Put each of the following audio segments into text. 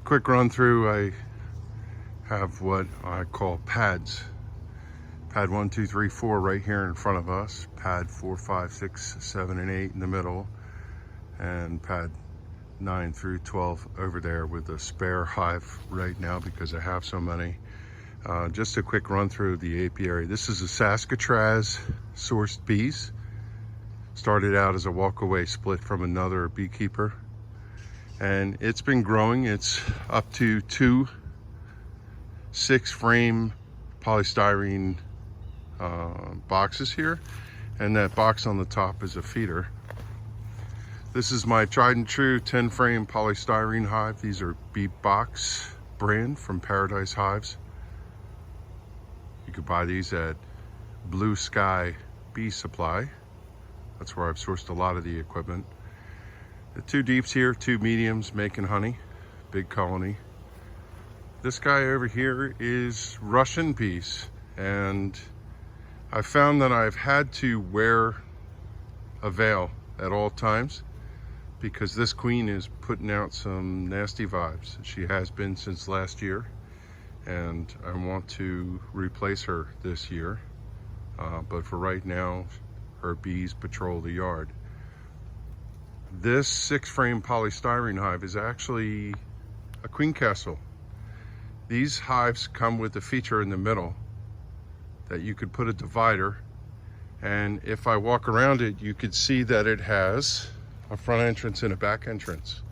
quick run through. I have what I call pads. Pad 1, 2, 3, 4 right here in front of us. Pad 4, 5, 6, 7, and 8 in the middle. And pad 9 through 12 over there with a spare hive right now because I have so many. Just a quick run through of the apiary. This is a Saskatraz sourced bees. Started out as a walkaway split from another beekeeper. And it's been growing. It's up to 2 6-frame polystyrene boxes here. And that box on the top is a feeder. This is my tried and true 10-frame polystyrene hive. These are Bee Box brand from Paradise Hives. You could buy these at Blue Sky Bee Supply. That's where I've sourced a lot of the equipment. The 2 deeps here, 2 mediums making honey, big colony. This guy over here is Russian bees, and I found that I've had to wear a veil at all times because this queen is putting out some nasty vibes. She has been since last year, and I want to replace her this year. But for right now, her bees patrol the yard. This 6-frame polystyrene hive is actually a queen castle. These hives come with a feature in the middle that you could put a divider, and if I walk around it, you could see that it has a front entrance and a back entrance.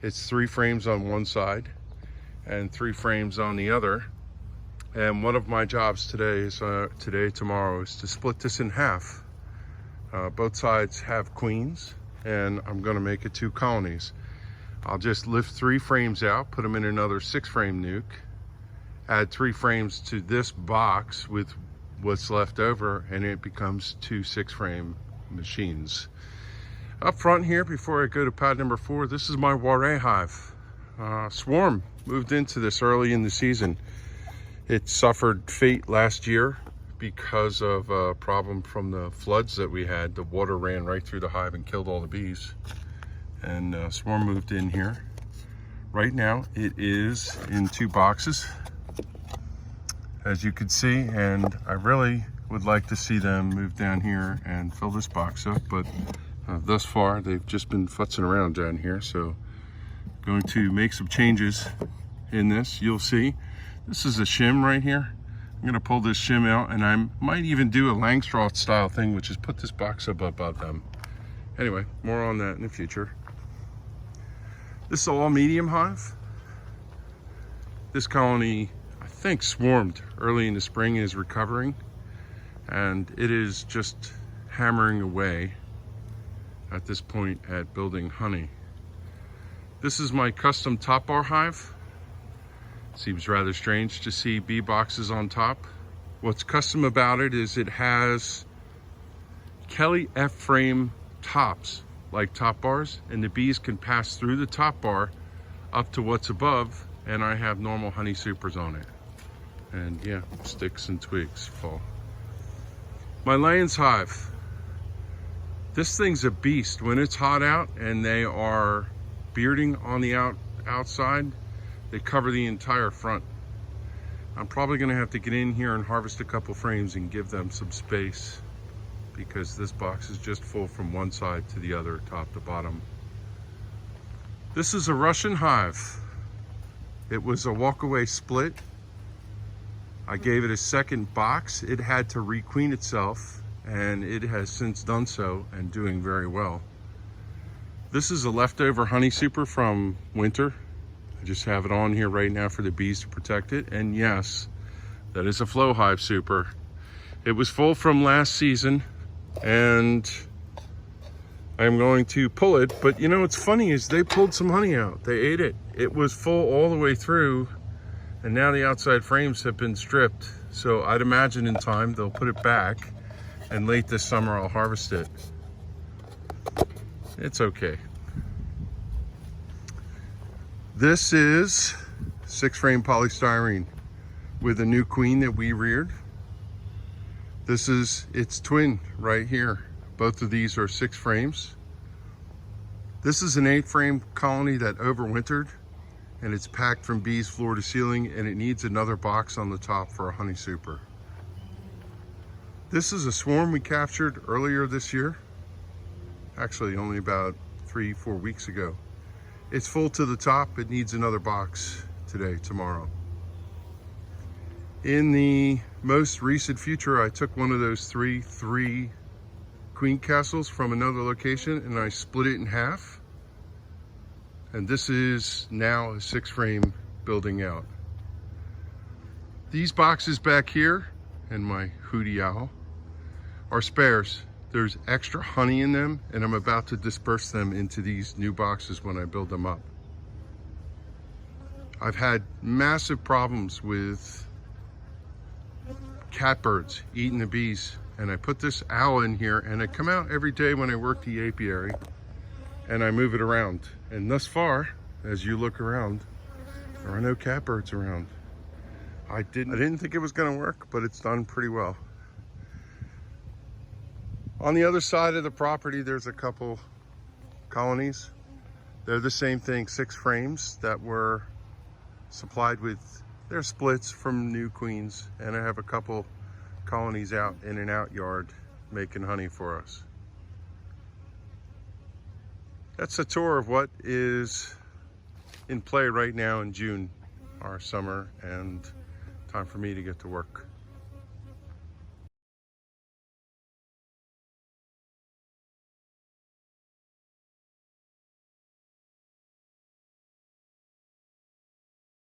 It's 3 frames on one side and 3 frames on the other. And one of my jobs today is tomorrow is to split this in half. Both sides have queens, and I'm going to make it 2 colonies. I'll just lift 3 frames out, put them in another 6-frame nuke, add 3 frames to this box with what's left over, and it becomes 2 6-frame machines. Up front here, before I go to pad number 4, this is my Warre hive. Swarm moved into this early in the season. It suffered fate last year because of a problem from the floods that we had. The water ran right through the hive and killed all the bees. And Swarm moved in here. Right now, it is in 2 boxes, as you can see, and I really would like to see them move down here and fill this box up, but thus far, they've just been futzing around down here, so going to make some changes in this. You'll see, this is a shim right here. I'm gonna pull this shim out, and I might even do a Langstroth style thing, which is put this box up above them. Anyway, more on that in the future. This is all medium hive. This colony, I think, swarmed early in the spring and is recovering, and it is just hammering away at this point at building honey. This is my custom top bar hive. Seems rather strange to see bee boxes on top. What's custom about it is it has Kelly F-frame tops, like top bars, and the bees can pass through the top bar up to what's above, and I have normal honey supers on it. And yeah, sticks and twigs fall. My Lions hive. This thing's a beast. When it's hot out and they are bearding on the outside, they cover the entire front. I'm probably gonna have to get in here and harvest a couple frames and give them some space because this box is just full from one side to the other, top to bottom. This is a Russian hive. It was a walkaway split. I gave it a second box. It had to requeen itself, and it has since done so and doing very well. This is a leftover honey super from winter. I just have it on here right now for the bees to protect it. And yes, that is a flow hive super. It was full from last season, and I'm going to pull it. But you know what's funny is they pulled some honey out. They ate it. It was full all the way through, and now the outside frames have been stripped. So I'd imagine in time they'll put it back, and late this summer I'll harvest it. It's okay. This is 6-frame polystyrene with a new queen that we reared. This is its twin right here. Both of these are 6 frames. This is an 8-frame colony that overwintered and it's packed from bees floor to ceiling, and it needs another box on the top for a honey super. This is a swarm we captured earlier this year, actually only about 3-4 weeks ago. It's full to the top. It needs another box today, tomorrow. In the most recent future, I took one of those three queen castles from another location and I split it in half. And this is now a 6-frame building out. These boxes back here, and my hootie owl, are spares. There's extra honey in them, and I'm about to disperse them into these new boxes when I build them up. I've had massive problems with catbirds eating the bees, and I put this owl in here, and I come out every day when I work the apiary and I move it around, and thus far, as you look around, there are no catbirds around. I didn't think it was going to work, but it's done pretty well. On the other side of the property, there's a couple colonies. They're the same thing, 6 frames that were supplied with their splits from new queens, and I have a couple colonies out in an out yard making honey for us. That's a tour of what is in play right now in June, our summer, and time for me to get to work.